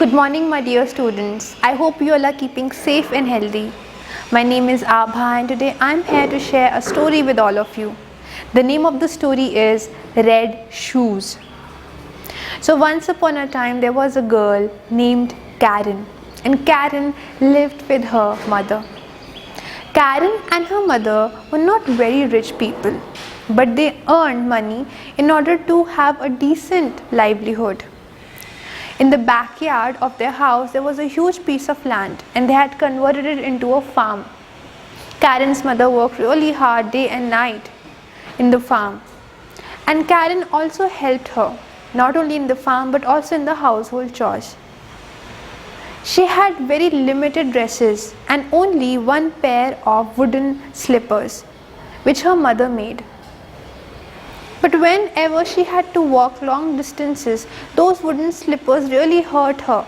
Good morning, my dear students. I hope you all are keeping safe and healthy. My name is Abha and today I am here to share a story with all of you. The name of the story is Red Shoes. So once upon a time there was a girl named Karen, and Karen lived with her mother. Karen and her mother were not very rich people, but they earned money in order to have a decent livelihood. In the backyard of their house there was a huge piece of land and they had converted it into a farm. Karen's mother worked really hard day and night in the farm, and Karen also helped her, not only in the farm but also in the household chores. She had very limited dresses and only one pair of wooden slippers which her mother made. But whenever she had to walk long distances, those wooden slippers really hurt her.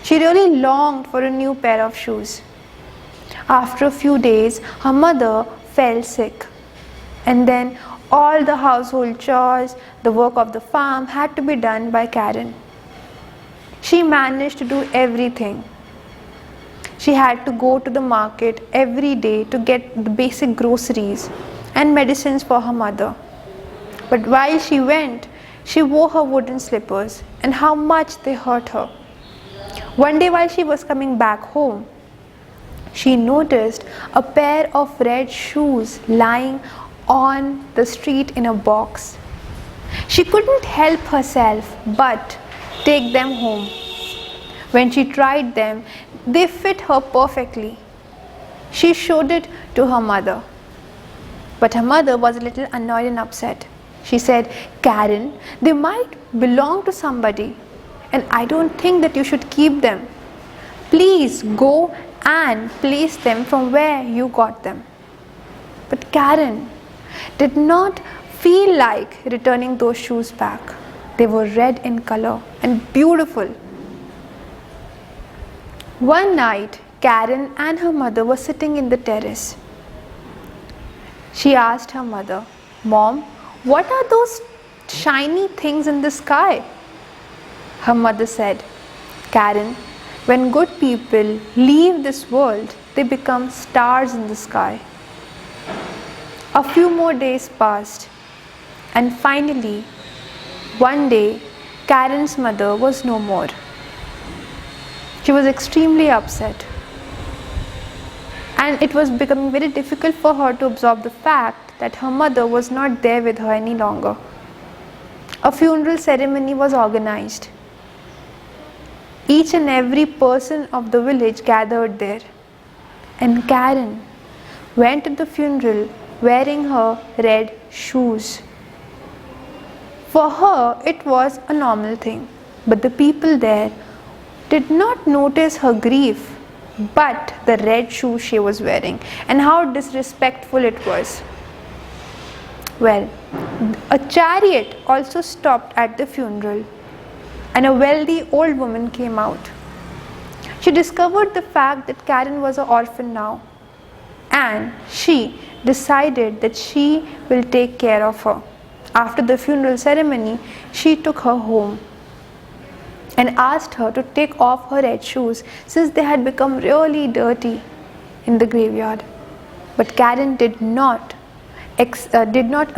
She really longed for a new pair of shoes. After a few days, her mother fell sick, and then all the household chores, the work of the farm had to be done by Karen. She managed to do everything. She had to go to the market every day to get the basic groceries and medicines for her mother. But while she went, she wore her wooden slippers, and how much they hurt her. One day while she was coming back home, she noticed a pair of red shoes lying on the street in a box. She couldn't help herself but take them home. When she tried them, they fit her perfectly. She showed it to her mother. But her mother was a little annoyed and upset. She said, "Karen, they might belong to somebody, and I don't think that you should keep them. Please go and place them from where you got them." But Karen did not feel like returning those shoes back. They were red in color and beautiful. One night, Karen and her mother were sitting in the terrace. She asked her mother, "Mom, what are those shiny things in the sky?" Her mother said, "Karen, when good people leave this world, they become stars in the sky." A few more days passed, and finally, one day, Karen's mother was no more. She was extremely upset, and it was becoming very difficult for her to absorb the fact that her mother was not there with her any longer. A funeral ceremony was organized. Each and every person of the village gathered there, and Karen went to the funeral wearing her red shoes. For her, it was a normal thing, but the people there did not notice her grief, but the red shoes she was wearing and how disrespectful it was. Well, a chariot also stopped at the funeral, and a wealthy old woman came out. She discovered the fact that Karen was an orphan now, and she decided that she will take care of her. After the funeral ceremony, she took her home and asked her to take off her red shoes since they had become really dirty in the graveyard. But Karen did not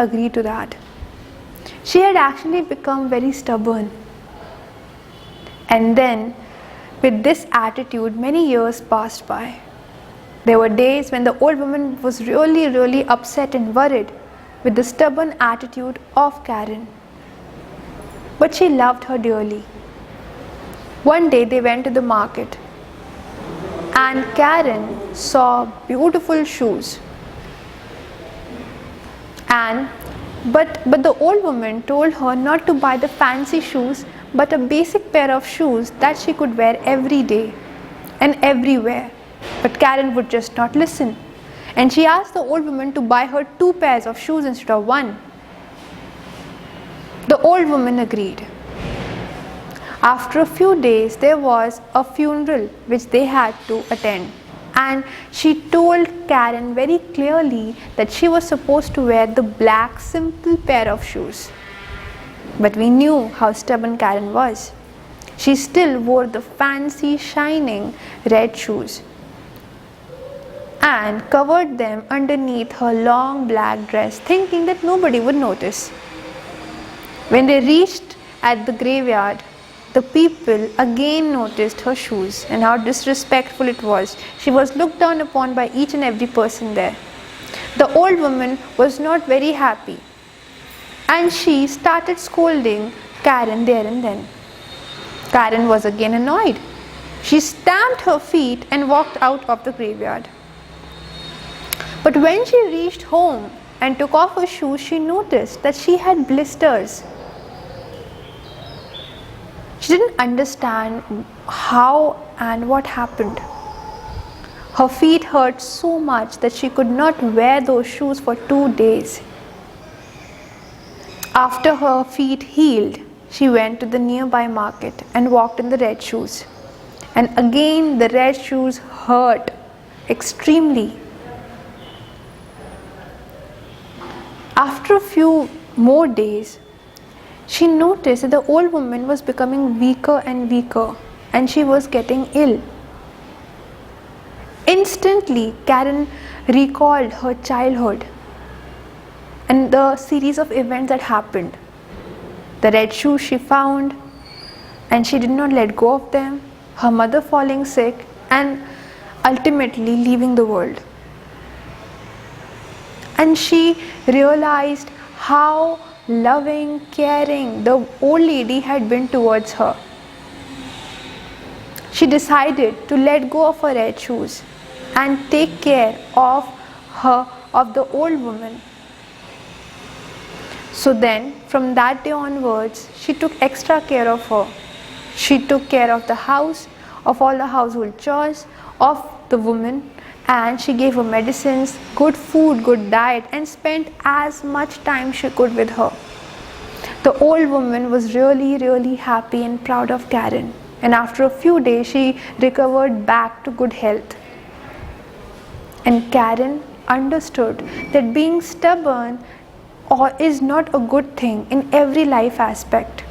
agree to that. She had actually become very stubborn. And then, with this attitude, many years passed by. There were days when the old woman was really upset and worried with the stubborn attitude of Karen. But she loved her dearly. One day they went to the market, and Karen saw beautiful shoes. But the old woman told her not to buy the fancy shoes, but a basic pair of shoes that she could wear every day and everywhere. But Karen would just not listen, and she asked the old woman to buy her 2 pairs of shoes instead of 1. The old woman agreed. After a few days, there was a funeral which they had to attend. And she told Karen very clearly that she was supposed to wear the black simple pair of shoes. But we knew how stubborn Karen was. She still wore the fancy, shining red shoes and covered them underneath her long black dress, thinking that nobody would notice. When they reached at the graveyard, the people again noticed her shoes and how disrespectful it was. She was looked down upon by each and every person there. The old woman was not very happy, and she started scolding Karen there and then. Karen was again annoyed. She stamped her feet and walked out of the graveyard. But when she reached home and took off her shoes, she noticed that she had blisters. She didn't understand how and what happened. Her feet hurt so much that she could not wear those shoes for 2 days. After her feet healed, she went to the nearby market and walked in the red shoes. And again the red shoes hurt extremely. After a few more days, she noticed that the old woman was becoming weaker and weaker, and she was getting ill. Instantly, Karen recalled her childhood and the series of events that happened. The red shoes she found, and she did not let go of them, her mother falling sick, and ultimately leaving the world. And she realized how loving, caring the old lady had been towards her. She decided to let go of her red shoes and take care of the old woman. So then, from that day onwards, she took extra care of her. She took care of the house, of all the household chores, of the woman, and she gave her medicines, good food, good diet, and spent as much time she could with her. The old woman was really happy and proud of Karen, and after a few days she recovered back to good health. And Karen understood that being stubborn is not a good thing in every life aspect.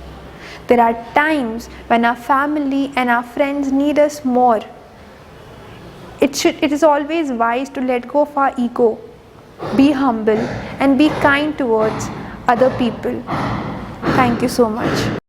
There are times when our family and our friends need us more. It is always wise to let go of our ego, be humble, and be kind towards other people. Thank you so much.